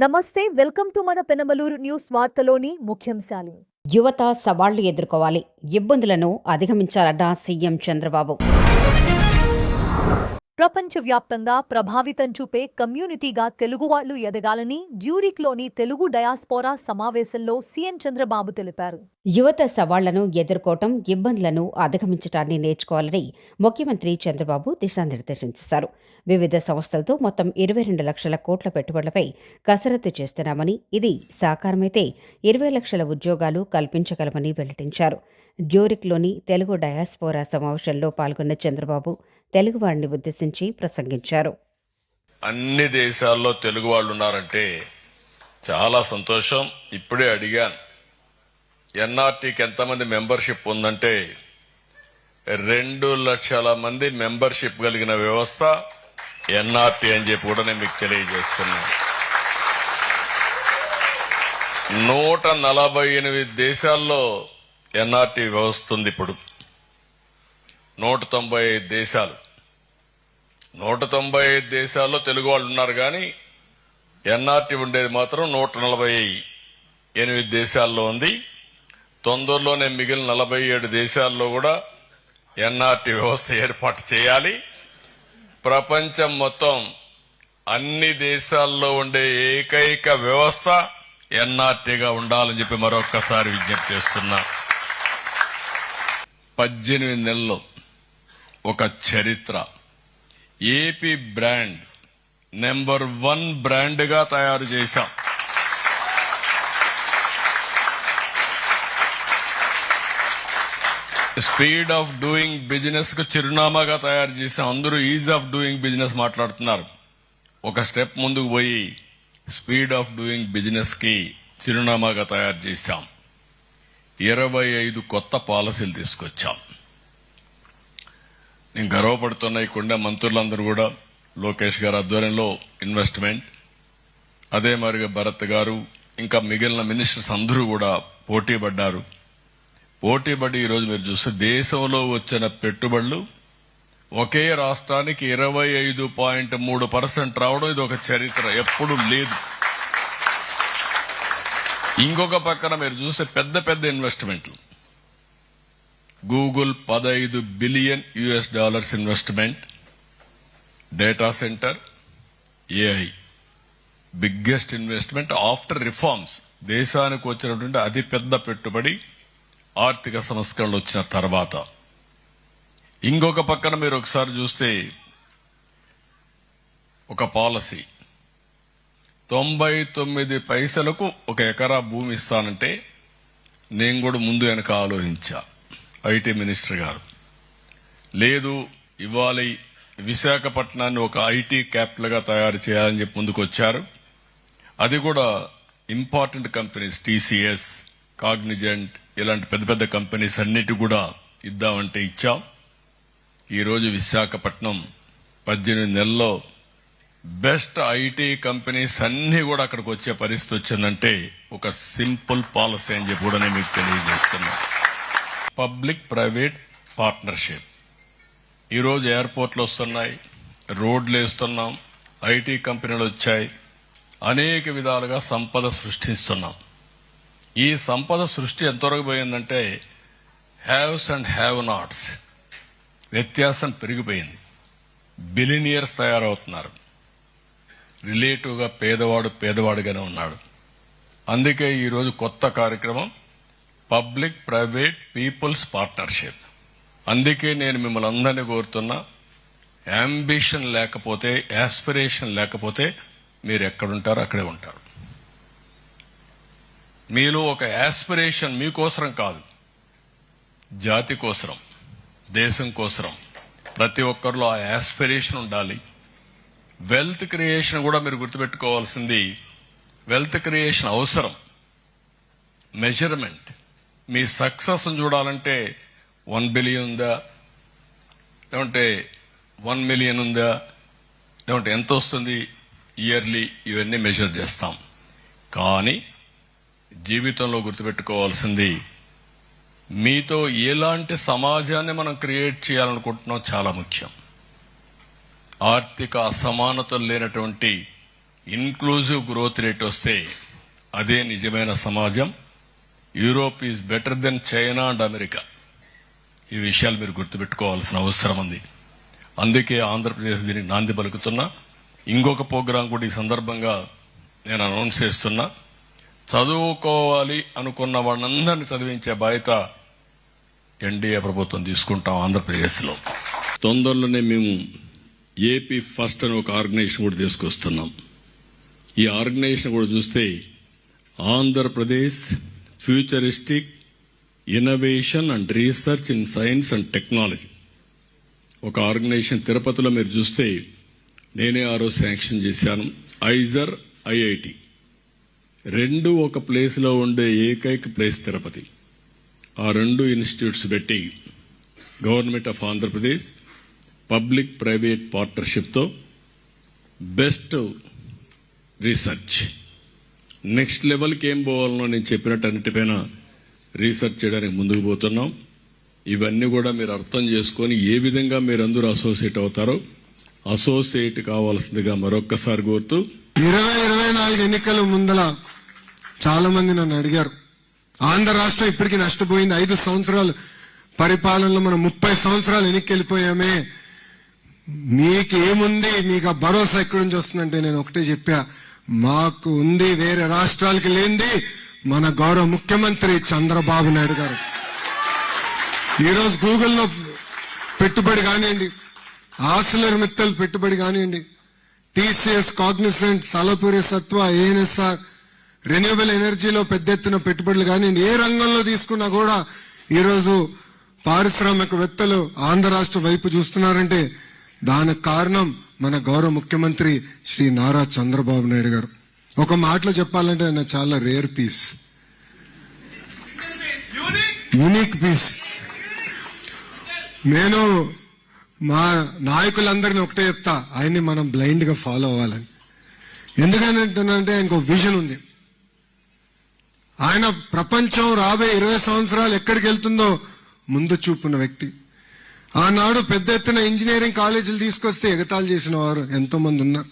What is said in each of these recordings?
నమస్తే, welcome to మన Penamaluru news వార్తలోని ముఖ్యాంశాలు. యువత సవాళ్లు ఎదుర్కోవాలి, ఇబ్బందులను అధిగమించాలన్న సీఎం చంద్రబాబు. ప్రపంచవ్యాప్తంగా ప్రభావితం చూపే కమ్యూనిటీగా తెలుగువాళ్లు ఎదగాలని జ్యూరిక్లోని తెలుగు డయాస్పోరా సమావేశంలో సీఎం చంద్రబాబు తెలిపారు. యువత సవాళ్లను ఎదుర్కోవటం, ఇబ్బందులను అధిగమించడాన్ని నేర్చుకోవాలని ముఖ్యమంత్రి చంద్రబాబు దిశానిర్దేశం చేశారు. వివిధ సంస్థలతో మొత్తం 22 లక్షల కోట్ల పెట్టుబడులపై కసరత్తు చేస్తున్నామని, ఇది సాకారమైతే 20 లక్షల ఉద్యోగాలు కల్పించగలమని వెల్లడించారు. జ్యూరిక్లోని తెలుగు డయాస్పోరా సమావేశంలో పాల్గొన్న చంద్రబాబు తెలుగువారిని ఉద్దేశించి ప్రసంగించారు. అన్ని దేశాల్లో తెలుగు వాళ్ళు ఉన్నారంటే చాలా సంతోషం. ఇప్పుడే అడిగాను, ఎన్ఆర్టీకి ఎంతమంది మెంబర్షిప్ ఉందంటే 2 లక్షల మంది మెంబర్షిప్ కలిగిన వ్యవస్థ ఎన్ఆర్టీ అని చెప్పి కూడా నేను మీకు తెలియజేస్తున్నాను. 148 దేశాల్లో ఎన్ఆర్టీ వ్యవస్థ ఉంది. ఇప్పుడు 195 దేశాలు, 195 దేశాల్లో తెలుగు వాళ్ళు ఉన్నారు. కానీ ఎన్ఆర్టీ ఉండేది మాత్రం 148 దేశాల్లో ఉంది. తొందరలోనే మిగిలిన 47 దేశాల్లో కూడా ఎన్ఆర్టీ వ్యవస్థ ఏర్పాటు చేయాలి. ప్రపంచం మొత్తం అన్ని దేశాల్లో ఉండే ఏకైక వ్యవస్థ ఎన్ఆర్టీగా ఉండాలని చెప్పి మరొక్కసారి విజ్ఞప్తి చేస్తున్నా. 18 నెలల్లో ఒక చరిత్ర. ఏపీ బ్రాండ్ నెంబర్ 1 బ్రాండ్ గా తయారు చేశాం. స్పీడ్ ఆఫ్ డూయింగ్ బిజినెస్ కు చిరునామాగా తయారు చేశాం. అందరూ ఈజ్ ఆఫ్ డూయింగ్ బిజినెస్ మాట్లాడుతున్నారు. ఒక స్టెప్ ముందుకు పోయి స్పీడ్ ఆఫ్ డూయింగ్ బిజినెస్ కి చిరునామాగా తయారు చేశాం. 25 కొత్త పాలసీలు తీసుకొచ్చాం. నేను గర్వపడుతున్న ఇక్కడున్న మంత్రులందరూ కూడా లోకేష్ గారి ఆధ్వర్యంలో ఇన్వెస్ట్మెంట్, అదే మరిగా భరత్ గారు, ఇంకా మిగిలిన మినిస్టర్స్ అందరూ కూడా పోటీపడ్డారు. పోటీపడి ఈరోజు మీరు చూస్తే దేశంలో వచ్చిన పెట్టుబడులు ఒకే రాష్ట్రానికి 25.3% రావడం ఇది ఒక చరిత్ర, ఎప్పుడు లేదు. ఇంకొక పక్కన మీరు చూస్తే పెద్ద పెద్ద ఇన్వెస్ట్మెంట్లు. Google $15 billion investment, data centre, AI biggest investment after reforms. దేశానికి వచ్చినటువంటి అతి పెద్ద పెట్టుబడి ఆర్థిక సంస్కరణలు వచ్చిన తర్వాత. ఇంకొక పక్కన మీరు ఒకసారి చూస్తే ఒక పాలసీ 99 పైసలకు 1 ఎకరా భూమి ఇస్తానంటే నేను కూడా ముందు వెనక ఆలోచించా. ఐటీ మినిస్టర్ గారు లేదు, ఇవ్వాలి, విశాఖపట్నాన్ని ఒక ఐటీ క్యాపిటల్ గా తయారు చేయాలని చెప్పి ముందుకు వచ్చారు. అది కూడా ఇంపార్టెంట్ కంపెనీస్, టీసీఎస్, కాగ్నిజెంట్, ఇలాంటి పెద్ద పెద్ద కంపెనీస్ అన్నిటి కూడా ఇద్దామంటే ఇచ్చాం. ఈరోజు విశాఖపట్నం 18 నెలల్లో బెస్ట్ ఐటీ కంపెనీస్ అన్ని కూడా అక్కడికి వచ్చే పరిస్థితి వచ్చిందంటే ఒక సింపుల్ పాలసీ అని చెప్పి కూడా నేను మీకు తెలియజేస్తున్నా. Public private partnership. ఈరోజు ఎయిర్పోర్ట్లు వస్తున్నాయి, రోడ్లు వేస్తున్నాం, ఐటీ కంపెనీలు వచ్చాయి, అనేక విధాలుగా సంపద సృష్టిస్తున్నాం. ఈ సంపద సృష్టి ఎంతవరకు పోయిందంటే హ్యావ్స్ అండ్ హ్యావ్ నాట్స్ వ్యత్యాసం పెరిగిపోయింది. బిలినియర్స్ తయారవుతున్నారు. రిలేటివ్ గా పేదవాడు పేదవాడుగానే ఉన్నాడు. అందుకే ఈరోజు కొత్త కార్యక్రమం పబ్లిక్ ప్రైవేట్ పీపుల్స్ పార్ట్నర్షిప్. అందుకే నేను మిమ్మల్ని అందరినీ కోరుతున్నా, అంబిషన్ లేకపోతే, యాస్పిరేషన్ లేకపోతే మీరు ఎక్కడుంటారో అక్కడే ఉంటారు. మీలో ఒక యాస్పిరేషన్ మీకోసరం కాదు, జాతి కోసరం, దేశం కోసరం. ప్రతి ఒక్కరిలో ఆ యాస్పిరేషన్ ఉండాలి. వెల్త్ క్రియేషన్ కూడా మీరు గుర్తుపెట్టుకోవాల్సింది, వెల్త్ క్రియేషన్ అవసరం. మెజర్మెంట్, మీ సక్సెస్ చూడాలంటే 1 బిలియన్ ఉందా, లేదంటే 1 మిలియన్ ఉందా, లేదంటే ఎంత వస్తుంది ఇయర్లీ, ఇవన్నీ మెజర్ చేస్తాం. కానీ జీవితంలో గుర్తుపెట్టుకోవాల్సింది, మీతో ఎలాంటి సమాజాన్ని మనం క్రియేట్ చేయాలనుకుంటున్నాం చాలా ముఖ్యం. ఆర్థిక అసమానతలు లేనటువంటి ఇన్క్లూజివ్ గ్రోత్ రేట్ వస్తే అదే నిజమైన సమాజం. Europe is better than China and America. ఈ విషయాలు మీరు గుర్తుపెట్టుకోవాల్సిన అవసరం ఉంది. అందుకే ఆంధ్రప్రదేశ్ దీనికి నాంది పలుకుతున్నా. ఇంకొక ప్రోగ్రాం కూడా ఈ సందర్భంగా నేను అనౌన్స్ చేస్తున్నా. చదువుకోవాలి అనుకున్న వాళ్ళందరినీ చదివించే బాధ్యత ఎన్డీఏ ప్రభుత్వం తీసుకుంటాం ఆంధ్రప్రదేశ్లో. తొందరలోనే మేము ఏపీ ఫస్ట్ అని ఒక ఆర్గనైజేషన్ కూడా తీసుకొస్తున్నాం. ఈ ఆర్గనైజేషన్ కూడా చూస్తే Andhra Pradesh futuristic innovation and research in science and technology ఒక ఆర్గనైజేషన్ తిరుపతిలో మీరు చూస్తే నేనే ఆ రోజు శాంక్షన్ చేశాను. ఐజర్ ఐఐటి రెండు ఒక ప్లేస్ లో ఉండే ఏకైక ప్లేస్ తిరుపతి. ఆ రెండు ఇన్స్టిట్యూట్స్ పెట్టి government of Andhra Pradesh public private partnership తో బెస్ట్ రీసెర్చ్ నెక్స్ట్ లెవెల్కి ఏం పోవాలనో నేను చెప్పినట్టు అన్నిటిపైన రీసెర్చ్ చేయడానికి ముందుకు పోతున్నాం. ఇవన్నీ కూడా మీరు అర్థం చేసుకొని ఏ విధంగా మీరందరూ అసోసియేట్ అవుతారో అసోసియేట్ కావాల్సిందిగా మరొక్కసారి కోరుతూ 2024 ఎన్నికల ముందల చాలా మంది నన్ను అడిగారు, ఆంధ్ర రాష్ట్రం ఇప్పటికీ నష్టపోయింది, 5 సంవత్సరాలు పరిపాలనలో మనం 30 సంవత్సరాలు వెనక్కి వెళ్ళిపోయామే, మీకేముంది, మీకు ఆ భరోసా ఎక్కడి నుంచి వస్తుందంటే నేను ఒకటే చెప్పా, మాకు ఉంది వేరే రాష్ట్రాలకి లేనిది మన గౌరవ ముఖ్యమంత్రి చంద్రబాబు నాయుడు గారు. ఈరోజు గూగుల్లో పెట్టుబడి కానివ్వండి, ఆర్సిలర్ మిత్తల్ పెట్టుబడి కానివ్వండి, టీసీఎస్, కాగ్నిసెంట్, సాలపురి సత్వ, ఏఎన్ఎస్ఆర్, రెన్యూవబుల్ ఎనర్జీలో పెద్ద ఎత్తున పెట్టుబడులు కానివ్వండి, ఏ రంగంలో తీసుకున్నా కూడా ఈరోజు పారిశ్రామికవేత్తలు ఆంధ్ర రాష్ట్ర వైపు చూస్తున్నారంటే దానికి కారణం మన గౌరవ ముఖ్యమంత్రి శ్రీ నారా చంద్రబాబు నాయుడు గారు. ఒక మాటలో చెప్పాలంటే ఆయన చాలా రేర్ పీస్, యూనిక్ పీస్. నేను మా నాయకులందరినీ ఒకటే చెప్తా, ఆయన్ని మనం బ్లైండ్ గా ఫాలో అవ్వాలని. ఎందుకంటే ఆయనకు ఒక విజన్ ఉంది. ఆయన ప్రపంచం రాబోయే 20 సంవత్సరాలు ఎక్కడికి వెళ్తుందో ముందు చూపున్న వ్యక్తి. ఆనాడు పెద్ద ఎత్తున ఇంజనీరింగ్ కాలేజీలు తీసుకొస్తే ఎగతాళి చేసిన వారు ఎంతో మంది ఉన్నారు.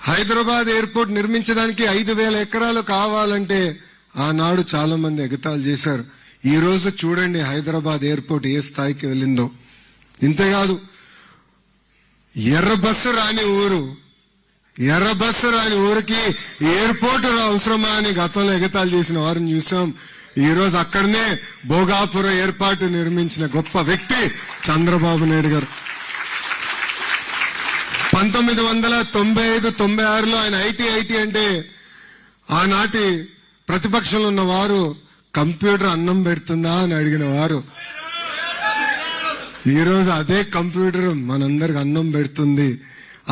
హైదరాబాద్ ఎయిర్పోర్ట్ నిర్మించడానికి 5,000 ఎకరాలు కావాలంటే ఆనాడు చాలా మంది ఎగతాళి చేశారు. ఈ రోజు చూడండి హైదరాబాద్ ఎయిర్పోర్ట్ ఏ స్థాయికి వెళ్ళిందో. ఇంతేకాదు ఎర్ర బస్సు రాని ఊరికి ఎయిర్పోర్ట్ అవసరమా అని గతంలో ఎగతాళి చేసిన వారిని చూసాం. ఈ రోజు అక్కడనే భోగాపుర ఏర్పాటు నిర్మించిన గొప్ప వ్యక్తి చంద్రబాబు నాయుడు గారు. 1995-96లో ఆయన ఐటీ అంటే ఆనాటి ప్రతిపక్షంలో ఉన్న వారు కంప్యూటర్ అన్నం పెడుతుందా అని అడిగిన వారు ఈ రోజు అదే కంప్యూటర్ మనందరికి అన్నం పెడుతుంది.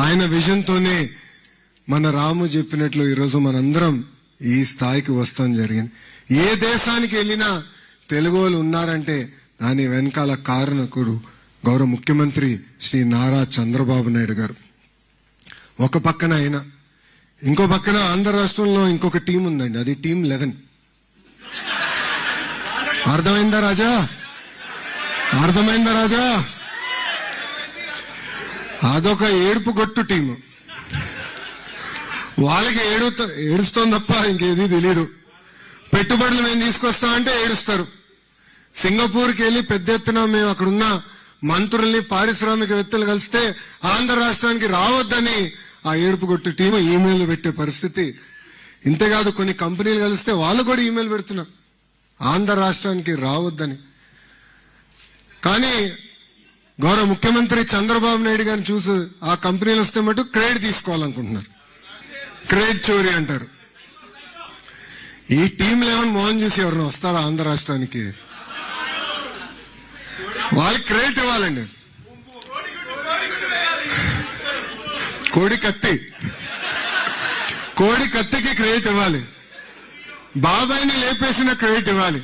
ఆయన విజన్ తోనే మన రాము చెప్పినట్లు ఈరోజు మనందరం ఈ స్థాయికి వస్తాం జరిగింది. ఏ దేశానికి వెళ్ళినా తెలుగు వాళ్ళు ఉన్నారంటే దాని వెనకాల కారణకుడు గౌరవ ముఖ్యమంత్రి శ్రీ నారా చంద్రబాబు నాయుడు గారు. ఒక పక్కన ఆయన, ఇంకో పక్కన ఆంధ్ర రాష్ట్రంలో ఇంకొక టీం ఉందండి, అది టీం 11. అర్థమైందా రాజా? అదొక ఏడుపు గొట్టు టీము. వాళ్ళకి ఏడుస్తోంది తప్ప ఇంకేది తెలియదు. పెట్టుబడులు మేము తీసుకొస్తామంటే ఏడుస్తారు. సింగపూర్కి వెళ్ళి పెద్ద ఎత్తున మేము అక్కడున్న మంత్రుల్ని, పారిశ్రామికవేత్తలు కలిస్తే ఆంధ్ర రాష్ట్రానికి రావద్దని ఆ ఏడుపు గొట్టు టీము ఈమెయిల్ పెట్టే పరిస్థితి. ఇంతేకాదు కొన్ని కంపెనీలు కలిస్తే వాళ్ళు కూడా ఈమెయిల్ పెడుతున్నారు ఆంధ్ర రాష్ట్రానికి రావద్దని. కానీ గౌరవ ముఖ్యమంత్రి చంద్రబాబు నాయుడు గారిని చూసి ఆ కంపెనీలు వస్తే మటు క్రెడిట్ తీసుకోవాలనుకుంటున్నారు. క్రెడిట్ చోరీ అంటారు. ఈ టీం 11 మోహన్ చూసి ఎవరైనా వస్తారా ఆంధ్ర రాష్ట్రానికి? వాళ్ళకి క్రెడిట్ ఇవ్వాలండి. కోడి కత్తికి క్రెడిట్ ఇవ్వాలి. బాబాయిని లేపేసిన క్రెడిట్ ఇవ్వాలి.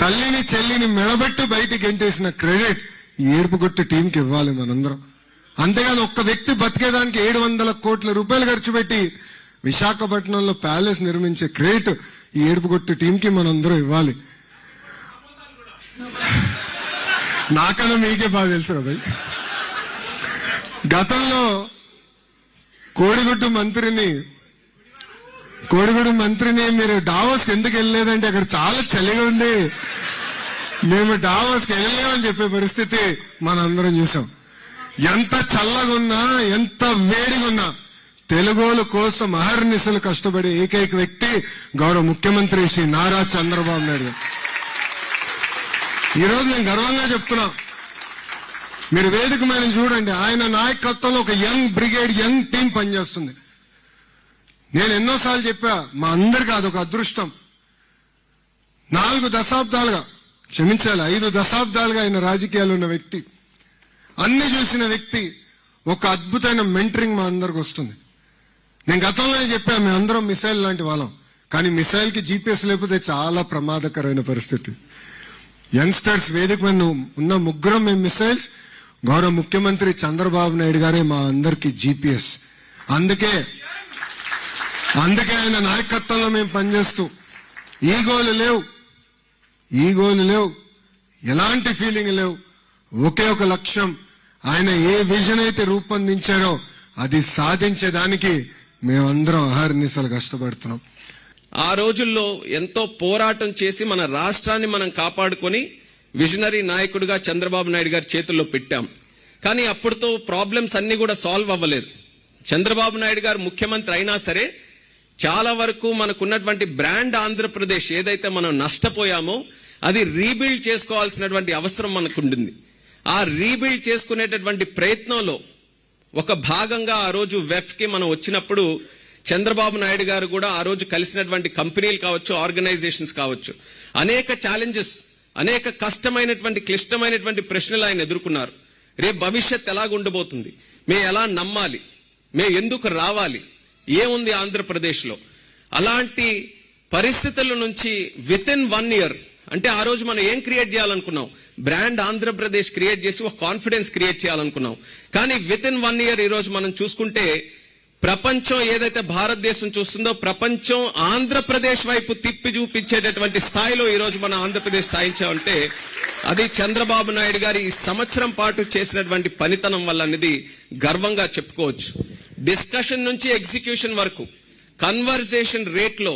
తల్లిని చెల్లిని మెడబెట్టు బయటికి గెంటేసిన క్రెడిట్ ఈ ఏడుపుగొట్టు టీంకి ఇవ్వాలి మనందరం. అంతేగాని ఒక్క వ్యక్తి బతికేదానికి 700 కోట్ల రూపాయలు ఖర్చు పెట్టి విశాఖపట్నంలో ప్యాలెస్ నిర్మించే క్రెడిట్ ఈ ఏడుపుగొట్టు టీంకి మనందరం ఇవ్వాలి. నాకన్నా మీకే బాగా తెలుసు రాబాయ్. గతంలో కోడిగుడ్డు మంత్రిని మీరు డావోస్కి ఎందుకు వెళ్ళలేదంటే అక్కడ చాలా చలిగా ఉంది, మేము డావోస్కి వెళ్ళలేమని చెప్పే పరిస్థితి మనందరం చూసాం. ఎంత చల్లగా ఉన్నా, ఎంత వేడిగా ఉన్నా తెలుగోల కోసం అహర్నిశలు కష్టపడే ఏకైక వ్యక్తి గౌరవ ముఖ్యమంత్రి శ్రీ నారా చంద్రబాబు నాయుడు గారు. ఈరోజు నేను గర్వంగా చెప్తున్నా, మీరు వేదిక మీద చూడండి, ఆయన నాయకత్వంలో ఒక యంగ్ బ్రిగేడ్, యంగ్ టీం పనిచేస్తుంది. నేను ఎన్నోసార్లు చెప్పా, మా అందరికీ అదొక అదృష్టం. 4 దశాబ్దాలుగా, క్షమించాలి 5 దశాబ్దాలుగా ఆయన రాజకీయాలు ఉన్న వ్యక్తి, అన్ని చూసిన వ్యక్తి, ఒక అద్భుతమైన మెంటరింగ్ మా అందరికి వస్తుంది. నేను గతంలోనే చెప్పా, మేము అందరం మిసైల్ లాంటి వాళ్ళం, కానీ మిసైల్ కి జీపీఎస్ లేకపోతే చాలా ప్రమాదకరమైన పరిస్థితి. యంగ్స్టర్స్ వేదిక మీద ఉన్న ముగ్గురం మేము మిసైల్స్, గౌరవ ముఖ్యమంత్రి చంద్రబాబు నాయుడు గారే మా అందరికి జీపీఎస్. అందుకే ఆయన నాయకత్వంలో మేము పనిచేస్తూ ఈగోలు లేవు, ఎలాంటి ఫీలింగ్ లేవు, ఒకే ఒక లక్ష్యం. ఆయన ఏ విజన్ అయితే రూపొందించారో అది సాధించేదానికి మేమందరం అహర్నిశలు కష్టపడుతున్నాం. ఆ రోజుల్లో ఎంతో పోరాటం చేసి మన రాష్ట్రాన్ని మనం కాపాడుకొని విజనరీ నాయకుడిగా చంద్రబాబు నాయుడు గారి చేతుల్లో పెట్టాం. కానీ అప్పటితో ప్రాబ్లమ్స్ అన్ని కూడా సాల్వ్ అవ్వలేదు. చంద్రబాబు నాయుడు గారు ముఖ్యమంత్రి అయినా సరే చాలా వరకు మనకున్నటువంటి బ్రాండ్ ఆంధ్రప్రదేశ్ ఏదైతే మనం నష్టపోయామో అది రీబిల్డ్ చేసుకోవాల్సినటువంటి అవసరం మనకు ఉంటుంది. ఆ రీబిల్డ్ చేసుకునేటటువంటి ప్రయత్నంలో ఒక భాగంగా ఆ రోజు వెఫ్ కి మనం వచ్చినప్పుడు చంద్రబాబు నాయుడు గారు కూడా ఆ రోజు కలిసినటువంటి కంపెనీలు కావచ్చు, ఆర్గనైజేషన్స్ కావచ్చు, అనేక ఛాలెంజెస్, అనేక కష్టమైనటువంటి క్లిష్టమైనటువంటి ప్రశ్నలు ఆయన ఎదుర్కొన్నారు. రేపు భవిష్యత్ ఎలాగుండబోతుంది, మేము ఎలా నమ్మాలి, మేము ఎందుకు రావాలి, ఏముంది ఆంధ్రప్రదేశ్లో, అలాంటి పరిస్థితుల నుంచి విత్ ఇన్ 1 year, అంటే ఆ రోజు మనం ఏం క్రియేట్ చేయాలనుకున్నాం, బ్రాండ్ ఆంధ్రప్రదేశ్ క్రియేట్ చేసి ఒక కాన్ఫిడెన్స్ క్రియేట్ చేయాలనుకున్నాం. కానీ విత్ ఇన్ 1 year ఈ రోజు మనం చూసుకుంటే ప్రపంచం ఏదైతే భారతదేశం చూస్తుందో ప్రపంచం ఆంధ్రప్రదేశ్ వైపు తిప్పి చూపించేటటువంటి స్థాయిలో ఈ రోజు మనం ఆంధ్రప్రదేశ్ స్థాయించామంటే అది చంద్రబాబు నాయుడు గారి ఈ సంవత్సరం పాటు చేసినటువంటి పనితనం వల్ల అనేది గర్వంగా చెప్పుకోవచ్చు. డిస్కషన్ నుంచి ఎగ్జిక్యూషన్ వరకు కన్వర్జేషన్ రేట్ లో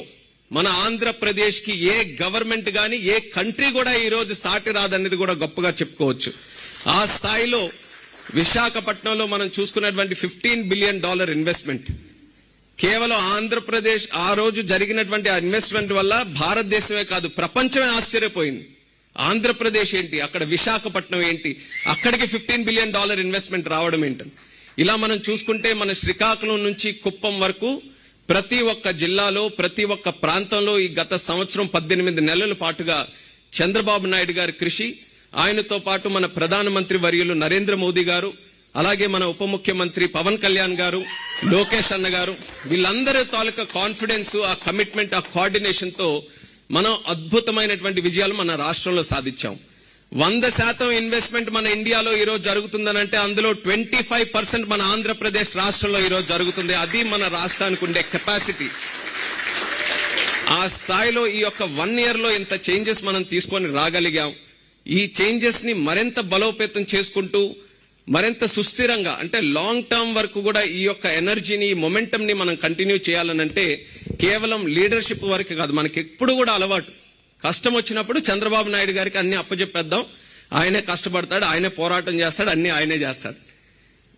మన ఆంధ్రప్రదేశ్ కి ఏ గవర్నమెంట్ గాని ఏ కంట్రీ కూడా ఈ రోజు సాటి రాదనేది కూడా గొప్పగా చెప్పుకోవచ్చు. ఆ స్థాయిలో విశాఖపట్నంలో మనం చూసుకున్నటువంటి $15 billion ఇన్వెస్ట్మెంట్ కేవలం ఆంధ్రప్రదేశ్ ఆ రోజు జరిగినటువంటి ఆ ఇన్వెస్ట్మెంట్ వల్ల భారతదేశమే కాదు ప్రపంచమే ఆశ్చర్యపోయింది. ఆంధ్రప్రదేశ్ ఏంటి, అక్కడ విశాఖపట్నం ఏంటి, అక్కడికి $15 billion ఇన్వెస్ట్మెంట్ రావడం ఏంటని. ఇలా మనం చూసుకుంటే మన శ్రీకాకుళం నుంచి కుప్పం వరకు ప్రతి ఒక్క జిల్లాలో ప్రతి ఒక్క ప్రాంతంలో ఈ గత సంవత్సరం 18 నెలల పాటుగా చంద్రబాబు నాయుడు గారి కృషి, ఆయనతో పాటు మన ప్రధానమంత్రి వర్యులు నరేంద్ర మోదీ గారు, అలాగే మన ఉప ముఖ్యమంత్రి పవన్ కళ్యాణ్ గారు, లోకేష్ అన్న గారు, వీళ్ళందరి తాలూకా కాన్ఫిడెన్స్, ఆ కమిట్మెంట్, ఆ కోఆర్డినేషన్ తో మనం అద్భుతమైనటువంటి విజయాలు మన రాష్ట్రంలో సాధించాం. 100% ఇన్వెస్ట్మెంట్ మన ఇండియాలో ఈ రోజు జరుగుతుందనంటే అందులో 25% మన ఆంధ్రప్రదేశ్ రాష్ట్రంలో ఈ రోజు జరుగుతుంది. అది మన రాష్ట్రానికి ఉండే కెపాసిటీ. ఆ స్థాయిలో ఈ యొక్క 1 year లో ఇంత చేంజెస్ మనం తీసుకొని రాగలిగాం. ఈ చేంజెస్ ని మరింత బలోపేతం చేసుకుంటూ మరింత సుస్థిరంగా అంటే లాంగ్ టర్మ్ వరకు కూడా ఈ యొక్క ఎనర్జీని, మొమెంటం ని మనం కంటిన్యూ చేయాలనంటే కేవలం లీడర్షిప్ వరకు కాదు, మనకి ఎప్పుడు కూడా అలవాటు కష్టం వచ్చినప్పుడు చంద్రబాబు నాయుడు గారికి అన్ని అప్పచెప్పేద్దాం, ఆయనే కష్టపడతాడు, ఆయనే పోరాటం చేస్తాడు, అన్ని ఆయనే చేస్తాడు.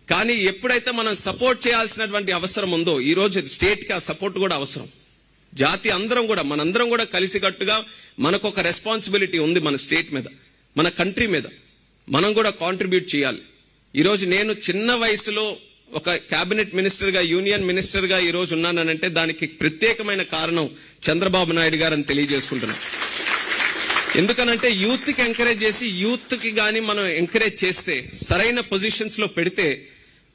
కానీ ఎప్పుడైతే మనం సపోర్ట్ చేయాల్సినటువంటి అవసరం ఉందో ఈ రోజు స్టేట్ కి ఆ సపోర్ట్ కూడా అవసరం. జాతి అందరం కూడా మనందరం కూడా కలిసికట్టుగా మనకు ఒక రెస్పాన్సిబిలిటీ ఉంది మన స్టేట్ మీద, మన కంట్రీ మీద మనం కూడా కాంట్రిబ్యూట్ చేయాలి. ఈరోజు నేను చిన్న వయసులో ఒక కేబినెట్ మినిస్టర్ గా, యూనియన్ మినిస్టర్ గా ఈ రోజు ఉన్నానంటే దానికి ప్రత్యేకమైన కారణం చంద్రబాబు నాయుడు గారు అని తెలియజేసుకుంటున్నాను. ఎందుకనంటే యూత్ కి ఎంకరేజ్ చేసి, యూత్ కి గాని మనం ఎంకరేజ్ చేస్తే, సరైన పొజిషన్స్ లో పెడితే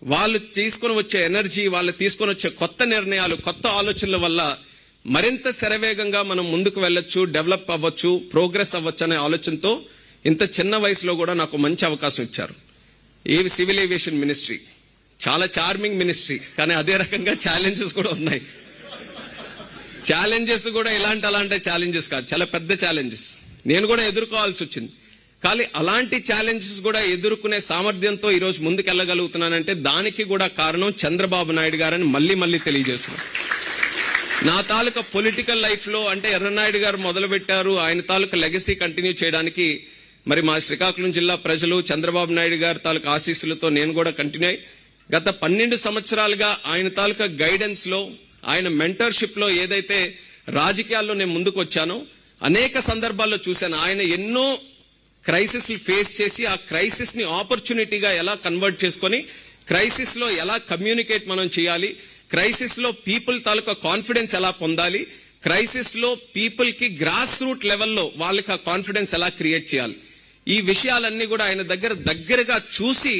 వాళ్ళు తీసుకొని వచ్చే ఎనర్జీ, వాళ్ళు తీసుకొని వచ్చే కొత్త నిర్ణయాలు, కొత్త ఆలోచనల వల్ల మరింత శరవేగంగా మనం ముందుకు వెళ్ళొచ్చు, డెవలప్ అవ్వచ్చు, ప్రోగ్రెస్ అవ్వచ్చు అనే ఆలోచనతో ఇంత చిన్న వయసులో కూడా నాకు మంచి అవకాశం ఇచ్చారు. సివిల్ ఏవియేషన్ మినిస్ట్రీ చాలా చార్మింగ్ మినిస్ట్రీ, కానీ అదే రకంగా ఛాలెంజెస్ కూడా ఉన్నాయి. ఛాలెంజెస్ కూడా అలాంటి ఛాలెంజెస్ కాదు, చాలా పెద్ద ఛాలెంజెస్ నేను కూడా ఎదుర్కోవాల్సి వచ్చింది. కానీ అలాంటి ఛాలెంజెస్ కూడా ఎదుర్కొనే సామర్థ్యంతో ఈ రోజు ముందుకెళ్లగలుగుతున్నానంటే దానికి కూడా కారణం చంద్రబాబు నాయుడు గారని మళ్ళీ తెలియజేస్తున్నాను. నా తాలూకా పొలిటికల్ లైఫ్ లో అంటే ఎర్రనాయుడు గారు మొదలు పెట్టారు, ఆయన తాలూకా లెగసీ కంటిన్యూ చేయడానికి మరి మా శ్రీకాకుళం జిల్లా ప్రజలు చంద్రబాబు నాయుడు గారి తాలూకా ఆశీస్సులతో నేను కూడా కంటిన్యూ అయ్యి గత 12 సంవత్సరాలుగా ఆయన తాలూకా గైడెన్స్ లో, ఆయన మెంటర్షిప్ లో ఏదైతే రాజకీయాల్లో నేను ముందుకు వచ్చానో అనేక సందర్భాల్లో చూశాను. ఆయన ఎన్నో క్రైసిస్ ఫేస్ చేసి ఆ క్రైసిస్ ని ఆపర్చునిటీగా ఎలా కన్వర్ట్ చేసుకొని క్రైసిస్ లో ఎలా కమ్యూనికేట్ మనం చేయాలి, క్రైసిస్ లో పీపుల్ తాలూకా కాన్ఫిడెన్స్ ఎలా పొందాలి, క్రైసిస్ లో పీపుల్ కి గ్రాస్ రూట్ లెవెల్లో వాళ్ళకి ఆ కాన్ఫిడెన్స్ ఎలా క్రియేట్ చేయాలి, ఈ విషయాలన్నీ కూడా ఆయన దగ్గరగా చూసి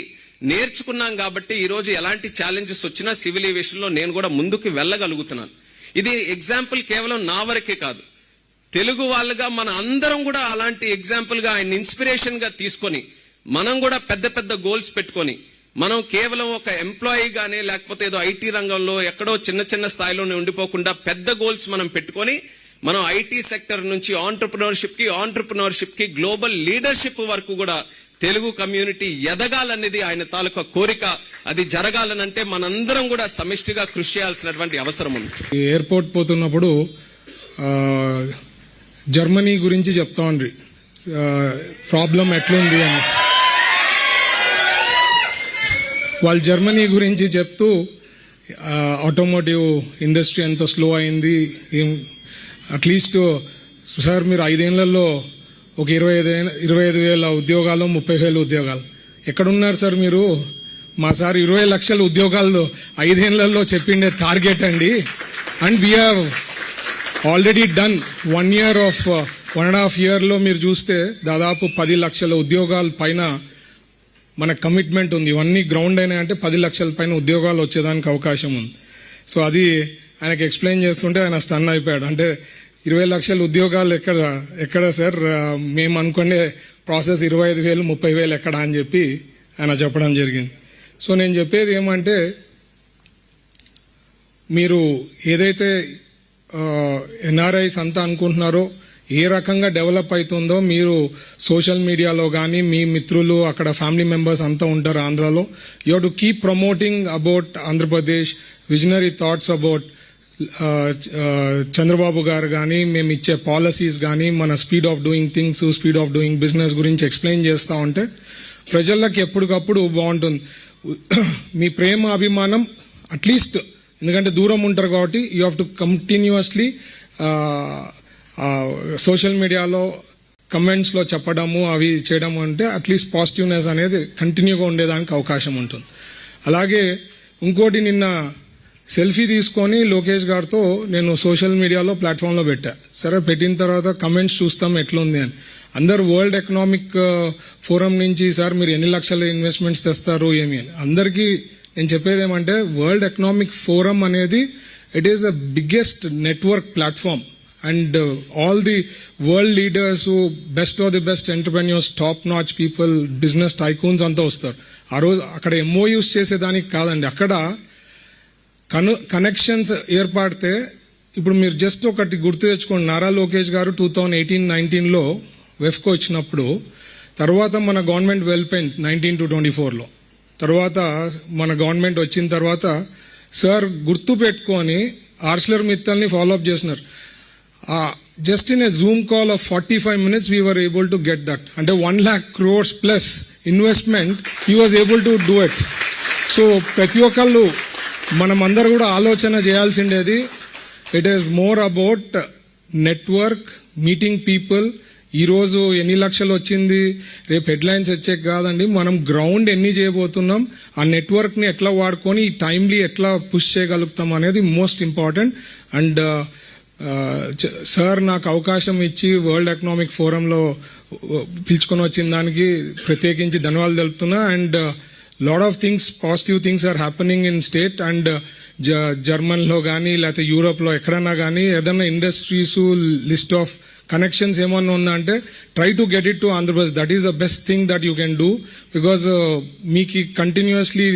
నేర్చుకున్నాం. కాబట్టి ఈ రోజు ఎలాంటి ఛాలెంజెస్ వచ్చినా సివిల్ ఏవియేషన్ లో నేను కూడా ముందుకు వెళ్ళగలుగుతున్నాను. ఇది ఎగ్జాంపుల్ కేవలం నా వరకే కాదు, తెలుగు వాళ్ళుగా మన అందరం కూడా అలాంటి ఎగ్జాంపుల్ గా ఆయన ఇన్స్పిరేషన్ గా తీసుకొని మనం కూడా పెద్ద గోల్స్ పెట్టుకొని మనం కేవలం ఒక ఎంప్లాయీ గానే లేకపోతే ఏదో ఐటీ రంగంలో ఎక్కడో చిన్న స్థాయిలోనే ఉండిపోకుండా పెద్ద గోల్స్ మనం పెట్టుకొని మనం ఐటీ సెక్టర్ నుంచి ఆంటర్ప్రినర్షిప్ కి గ్లోబల్ లీడర్షిప్ వరకు కూడా తెలుగు కమ్యూనిటీ ఎదగాలనేది ఆయన తాలూకా కోరిక. అది జరగాలనంటే మనందరం కూడా సమిష్టిగా కృషి చేయాల్సినటువంటి అవసరం ఉంది. ఎయిర్పోర్ట్ పోతున్నప్పుడు జర్మనీ గురించి చెప్తా ఉండ్రి, ప్రాబ్లం ఎట్లుంది అని. వాళ్ళు జర్మనీ గురించి చెప్తూ ఆటోమోటివ్ ఇండస్ట్రీ ఎంత స్లో అయింది, అట్లీస్ట్ సార్ మీరు 5 ఏళ్లలో ఒక 25,000 ఉద్యోగాలు, 30,000 ఉద్యోగాలు ఎక్కడున్నారు సార్ మీరు? మా సార్ 20 లక్షల ఉద్యోగాలు 5 ఏళ్లలో చెప్పిండే టార్గెట్ అండి. And we are already done 1 year of 1.5 year లో మీరు చూస్తే దాదాపు 10 లక్షల ఉద్యోగాల పైన మన కమిట్మెంట్ ఉంది. ఇవన్నీ గ్రౌండ్ అయినా అంటే 10 లక్షల పైన ఉద్యోగాలు వచ్చేదానికి అవకాశం ఉంది. సో అది ఆయనకి ఎక్స్ప్లెయిన్ చేస్తుంటే ఆయన స్టన్ అయిపోయాడు. అంటే 20 లక్షల ఉద్యోగాలు ఎక్కడ సార్, మేము అనుకునే ప్రాసెస్ 25,000 30,000 ఎక్కడ అని చెప్పి ఆయన చెప్పడం జరిగింది. సో నేను చెప్పేది ఏమంటే, మీరు ఏదైతే ఎన్ఆర్ఐస్ అంతా అనుకుంటున్నారో ఏ రకంగా డెవలప్ అవుతుందో మీరు సోషల్ మీడియాలో కానీ మీ మిత్రులు అక్కడ ఫ్యామిలీ మెంబర్స్ అంతా ఉంటారు ఆంధ్రాలో, you have to keep promoting about Andhra Pradesh, visionary thoughts about Chandrababu గారు కానీ మేము ఇచ్చే పాలసీస్ కానీ మన speed of doing things, speed of doing business గురించి ఎక్స్ప్లెయిన్ చేస్తూ ఉంటే ప్రజలకి ఎప్పటికప్పుడు బాగుంటుంది. మీ ప్రేమ అభిమానం అట్లీస్ట్, ఎందుకంటే దూరం ఉంటారు కాబట్టి you have to continuously social మీడియాలో కమెంట్స్లో చెప్పడము అవి చేయడము అంటే అట్లీస్ట్ పాజిటివ్నెస్ అనేది కంటిన్యూగా ఉండేదానికి అవకాశం ఉంటుంది. అలాగే ఇంకోటి, నిన్న సెల్ఫీ తీసుకొని లోకేష్ గారితో నేను సోషల్ మీడియాలో ప్లాట్ఫామ్లో పెట్టా. సరే పెట్టిన తర్వాత కమెంట్స్ చూస్తాం ఎట్లుంది అని. అందరు వరల్డ్ ఎకనామిక్ ఫోరం నుంచి సార్ మీరు ఎన్ని లక్షల ఇన్వెస్ట్మెంట్స్ తెస్తారు ఏమి అని. అందరికీ నేను చెప్పేది ఏమంటే, వరల్డ్ ఎకనామిక్ ఫోరం అనేది it is the biggest network platform and all the world leaders, best of the best entrepreneurs, top notch people, business tycoons అంతా వస్తారు. ఆ రోజు అక్కడ ఎంఓయూస్ చేసేదానికి కాదండి, అక్కడ కనెక్షన్స్ ఏర్పడితే. ఇప్పుడు మీరు జస్ట్ ఒకటి గుర్తు తెచ్చుకోండి, నారా లోకేష్ గారు 2018-19లో వెఫ్కో ఇచ్చినప్పుడు, తర్వాత మన గవర్నమెంట్ వెళ్ళిపోయింది 19 to 24లో. తర్వాత మన గవర్నమెంట్ వచ్చిన తర్వాత సార్ గుర్తు పెట్టుకొని ఆర్సిలర్ మిత్తల్ని ఫాలోఅప్ చేసినారు. Just in a Zoom call of 45 minutes we were able to get that. అంటే 1 lakh crores plus investment he was able to do it. So ప్రతి ఒక్కళ్ళు మనమందరూ కూడా ఆలోచన చేయాల్సిండేది, it is more about network, meeting people. ఈరోజు ఎన్ని లక్షలు వచ్చింది, రేపు హెడ్లైన్స్ వచ్చే కాదండి, మనం గ్రౌండ్ ఎన్ని చేయబోతున్నాం, ఆ నెట్వర్క్ని ఎట్లా వాడుకొని ఈ టైమ్లీ ఎట్లా పుష్ చేయగలుగుతాం అనేది మోస్ట్ ఇంపార్టెంట్. అండ్ సార్ నాకు అవకాశం ఇచ్చి వరల్డ్ ఎకనామిక్ ఫోరంలో పిలుచుకొని వచ్చిన దానికి ప్రత్యేకించి ధన్యవాదాలు తెలుపుతున్నా. And lot of things, positive things are happening in state. And జర్మన్లో కానీ లేకపోతే యూరోప్లో ఎక్కడన్నా కానీ ఏదైనా ఇండస్ట్రీస్ లిస్ట్ ఆఫ్ కనెక్షన్స్ ఏమన్నా ఉందా అంటే try to get it to Andhra Pradesh. That is the best thing that you can do. Because మీకు కంటిన్యూస్లీ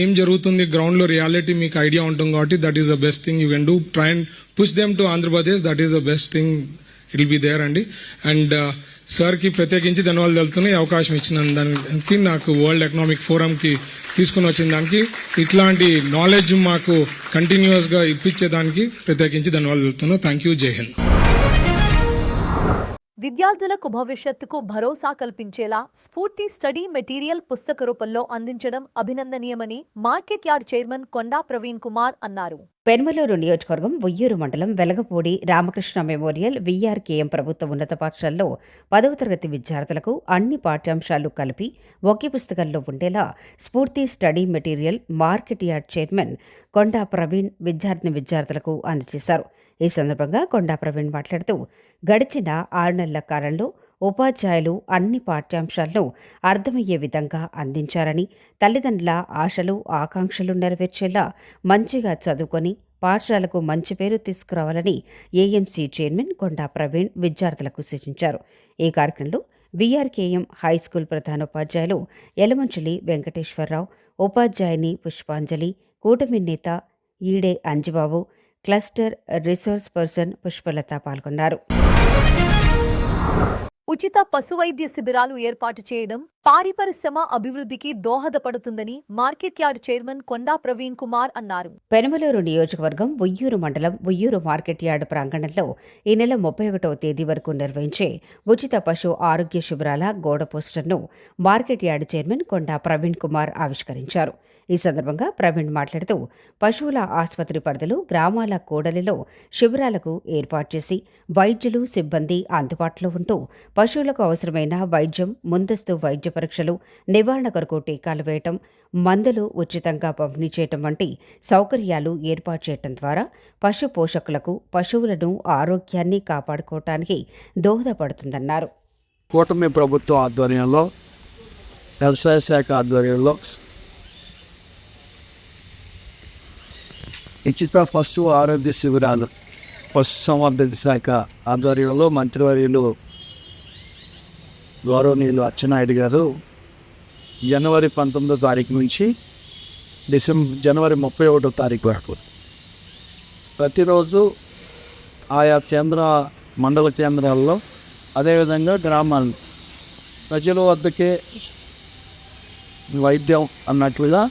ఏం జరుగుతుంది గ్రౌండ్ లో రియాలిటీ మీకు ఐడియా ఉంటుంది కాబట్టి that is the best thing you can do. Try and push them to Andhra Pradesh. That is the best thing it will be there అండి. And సార్కి ప్రత్యేకించి ధన్యవాదాలు తెలుపుతున్నా. ఈ అవకాశం ఇచ్చిన దానికి, నాకు వరల్డ్ ఎకనామిక్ ఫోరంకి తీసుకుని వచ్చిన దానికి, ఇట్లాంటి నాలెడ్జ్ మాకు కంటిన్యూస్గా ఇప్పించేదానికి ప్రత్యేకించి ధన్యవాదాలు తెలుపుతున్నా. Thank you. జై హింద్. విద్యార్థులకు భవిష్యత్తుకు భరోసా కల్పించేలా స్ఫూర్తి స్టడీ మెటీరియల్ పుస్తక రూపంలో అందించడం అభినందనీయమని market yard chairman Konda Praveen Kumar అన్నారు. పెన్మలూరు నియోజకవర్గం ఉయ్యూరు మండలం వెలగపూడి రామకృష్ణ మెమోరియల్ వీఆర్కేఎం ప్రభుత్వ ఉన్నత పాఠశాలలో 10వ తరగతి విద్యార్థులకు అన్ని పాఠ్యాంశాలు కలిపి ఒకే పుస్తకంలో ఉండేలా Spoorthi study material market yard chairman Konda Praveen విద్యార్థులకు అందజేశారు. ఈ సందర్భంగా కొండా ప్రవీణ్ మాట్లాడుతూ, గడిచిన 6 నెలల కాలంలో ఉపాధ్యాయులు అన్ని పాఠ్యాంశాలను అర్థమయ్యే విధంగా అందించారని, తల్లిదండ్రుల ఆశలు ఆకాంక్షలు నెరవేర్చేలా మంచిగా చదువుకొని పాఠశాలకు మంచి పేరు తీసుకురావాలని ఏఎంసీ చైర్మన్ కొండా ప్రవీణ్ విద్యార్థులకు సూచించారు. ఈ కార్యక్రమంలో వీఆర్కేఎం హైస్కూల్ ప్రధానోపాధ్యాయులు యలమంచిలి వెంకటేశ్వరరావు, ఉపాధ్యాయుని పుష్పాంజలి, కూటమి నేత ఈడే Anjibabu, cluster resource person Pushpalatha పాల్గొన్నారు. ఉచిత పశువైద్య శిబిరాలు ఏర్పాటు చేయడం పాడి పరిశ్రమ అభివృద్ధికి దోహదపడుతుందని market yard chairman Konda Praveen Kumar అన్నారు. పెనమలూరు నియోజకవర్గం ఉయ్యూరు మండలం ఉయ్యూరు మార్కెట్ యార్డ్ ప్రాంగణంలో ఈ నెల 31వ తేదీ వరకు నిర్వహించే ఉచిత పశు ఆరోగ్య శిబిరాల గోడ పోస్టర్ను market yard chairman Konda Praveen Kumar ఆవిష్కరించారు. ఈ సందర్భంగా ప్రవీణ్ మాట్లాడుతూ, పశువుల ఆసుపత్రి పరిధిలో గ్రామాల కూడలిలో శిబిరాలకు ఏర్పాటు చేసి వైద్యులు సిబ్బంది అందుబాటులో ఉంటూ పశువులకు అవసరమైన వైద్యం, ముందస్తు వైద్య పరీక్షలు, నివారణ కొరకు టీకాలు వేయటం, మందులు ఉచితంగా పంపిణీ చేయటం వంటి సౌకర్యాలు ఏర్పాటు చేయటం ద్వారా పశు పోషకులకు పశువులను ఆరోగ్యాన్ని కాపాడుకోవటానికి దోహదపడుతుందన్నారు. కూటమి ప్రభుత్వం ఆధ్వర్యంలో, వ్యవసాయ శాఖ ఆధ్వర్యంలో ఉచిత పశు ఆరోగ్య శిబిరాలు పశు సంవర్ధక శాఖ ఆధ్వర్యంలో మంత్రివర్యులు గౌరవనీయులు అచ్చెన్నాయుడు గారు జనవరి 19వ తారీఖు నుంచి జనవరి 31వ తారీఖు వరకు ప్రతిరోజు ఆయా మండల కేంద్రాల్లో, అదేవిధంగా గ్రామాల్లో ప్రజల వద్దకే వైద్యం అన్నట్లుగా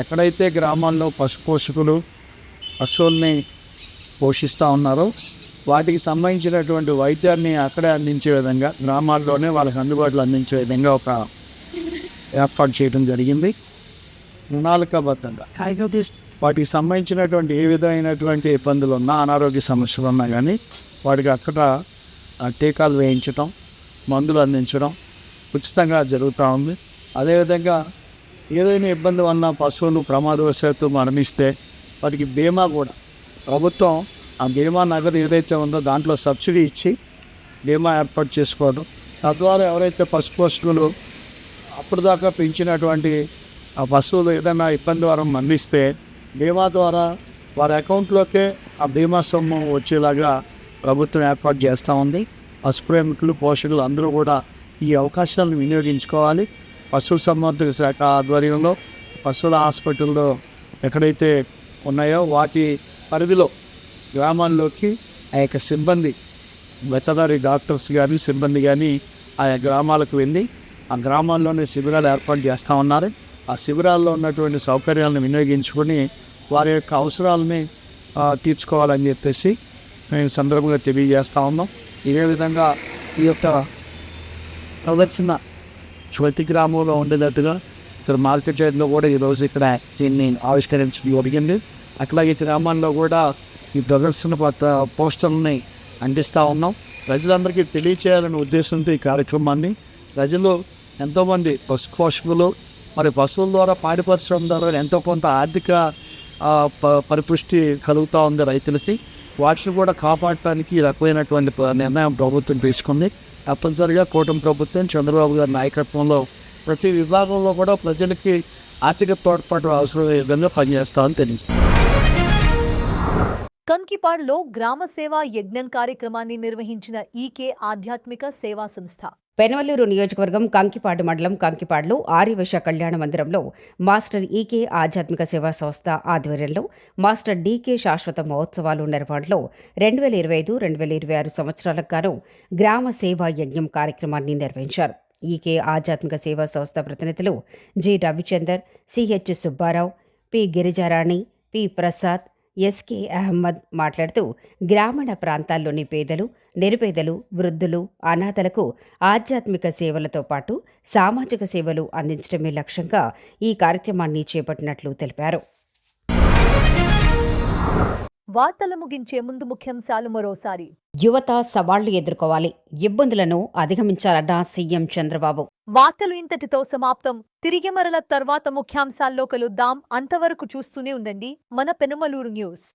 ఎక్కడైతే గ్రామాల్లో పశు పోషకులు పశువుల్ని పోషిస్తూ ఉన్నారో వాటికి సంబంధించినటువంటి వైద్యాన్ని అక్కడే అందించే విధంగా, గ్రామాల్లోనే వాళ్ళకి అందుబాటులో అందించే విధంగా ఒక ఏర్పాటు చేయడం జరిగింది. ప్రణాళికాబద్ధంగా వాటికి సంబంధించినటువంటి ఏ విధమైనటువంటి ఇబ్బందులు ఉన్నా, అనారోగ్య సమస్యలు ఉన్నా కానీ వాటికి అక్కడ టీకాలు వేయించడం, మందులు అందించడం ఉచితంగా జరుగుతూ ఉంది. అదేవిధంగా ఏదైనా ఇబ్బంది వలన పశువులు ప్రమాదవశాత్తు మరణిస్తే వాటికి బీమా కూడా ప్రభుత్వం, ఆ బీమా నగదు ఏదైతే ఉందో దాంట్లో సబ్సిడీ ఇచ్చి బీమా ఏర్పాటు చేసుకోవడం, తద్వారా ఎవరైతే పశు పోషకులు అప్పటిదాకా పెంచినటువంటి ఆ పశువులు ఏదైనా ఇబ్బంది వరం మరణిస్తే బీమా ద్వారా వారి అకౌంట్లోకే ఆ బీమా సొమ్ము వచ్చేలాగా ప్రభుత్వం ఏర్పాటు చేస్తూ ఉంది. పశు ప్రేమికులు, పోషకులు అందరూ కూడా ఈ అవకాశాలను వినియోగించుకోవాలి. పశు సంవర్ధక శాఖ ఆధ్వర్యంలో పశువుల హాస్పిటల్లో ఎక్కడైతే ఉన్నాయో వాటి పరిధిలో గ్రామాల్లోకి ఆ యొక్క సిబ్బంది, వెటనరీ డాక్టర్స్ కానీ సిబ్బంది కానీ ఆయా గ్రామాలకు వెళ్ళి ఆ గ్రామాల్లోనే శిబిరాలు ఏర్పాటు చేస్తూ ఉన్నారు. ఆ శిబిరాల్లో ఉన్నటువంటి సౌకర్యాలను వినియోగించుకొని వారి యొక్క అవసరాలని తీర్చుకోవాలని చెప్పేసి మేము సందర్భంగా తెలియజేస్తూ ఉన్నాం. ఇదే విధంగా ఈ యొక్క ప్రదర్శన ప్రతి గ్రామంలో ఉండేటట్టుగా ఇక్కడ మార్కెట్ యార్డ్లో కూడా ఈరోజు ఇక్కడ దీన్ని ఆవిష్కరించడం జరిగింది. అట్లాగే గ్రామాల్లో కూడా ఈ ప్రదర్శన పోస్టర్లని అందిస్తూ ఉన్నాం. ప్రజలందరికీ తెలియచేయాలనే ఉద్దేశంతో ఈ కార్యక్రమాన్ని, ప్రజలు ఎంతోమంది పశు పోషకులు మరి పశువుల ద్వారా పాడి పరిశ్రమ ద్వారా ఎంతో కొంత ఆర్థిక పరిపుష్టి కలుగుతూ ఉంది రైతులకి. వాటిని కూడా కాపాడటానికి ఈ రకమైనటువంటి నిర్ణయం ప్రభుత్వం తీసుకుంది. తప్పనిసరిగా కూటమి ప్రభుత్వం చంద్రబాబు గారి నాయకత్వంలో ప్రతి విభాగంలో కూడా ప్రజలకి ఆర్థిక తోడ్పాటు అవసరమయ్యే విధంగా పనిచేస్తామని తెలియదు. కంకిపాడులో గ్రామ సేవా యజ్ఞం కార్యక్రమాన్ని నిర్వహించిన ఈకే ఆధ్యాత్మిక సేవా సంస్థ పెనవల్లూరు నియోజకవర్గం కంకిపాడు మండలం కంకిపాడులో ఆర్యవైశ్య కళ్యాణ మందిరంలో మాస్టర్ ఈకే ఆధ్యాత్మిక సేవా సంస్థ ఆధ్వర్యంలో మాస్టర్ డీకే శాశ్వత మహోత్సవాలు నిర్వహణలో 2025-2026 సంవత్సరాలకు గాను గ్రామ సేవా యజ్ఞం కార్యక్రమాన్ని నిర్వహించారు. ఈకే ఆధ్యాత్మిక సేవా సంస్థ ప్రతినిధులు G Ravichander, CH Subbarao, P Girijarani, P Prasad, SK Ahmed మాట్లాడుతూ గ్రామీణ ప్రాంతాల్లోని పేదలు, నిరుపేదలు, వృద్ధులు, అనాథలకు ఆధ్యాత్మిక సేవలతో పాటు సామాజిక సేవలు అందించడమే లక్ష్యంగా ఈ కార్యక్రమాన్ని చేపట్టినట్లు తెలిపారు. వార్తలు ముగించే ముందు ముఖ్యాంశాలు మరోసారి. యువత సవాళ్లు ఎదుర్కోవాలి, ఇబ్బందులను అధిగమించాలన్న సీఎం చంద్రబాబు. వార్తలు ఇంతటితో సమాప్తం. తిరిగి మరల తర్వాత ముఖ్యాంశాల్లో కలుద్దాం. అంతవరకు చూస్తూనే ఉండండి మన పెనుమలూరు న్యూస్.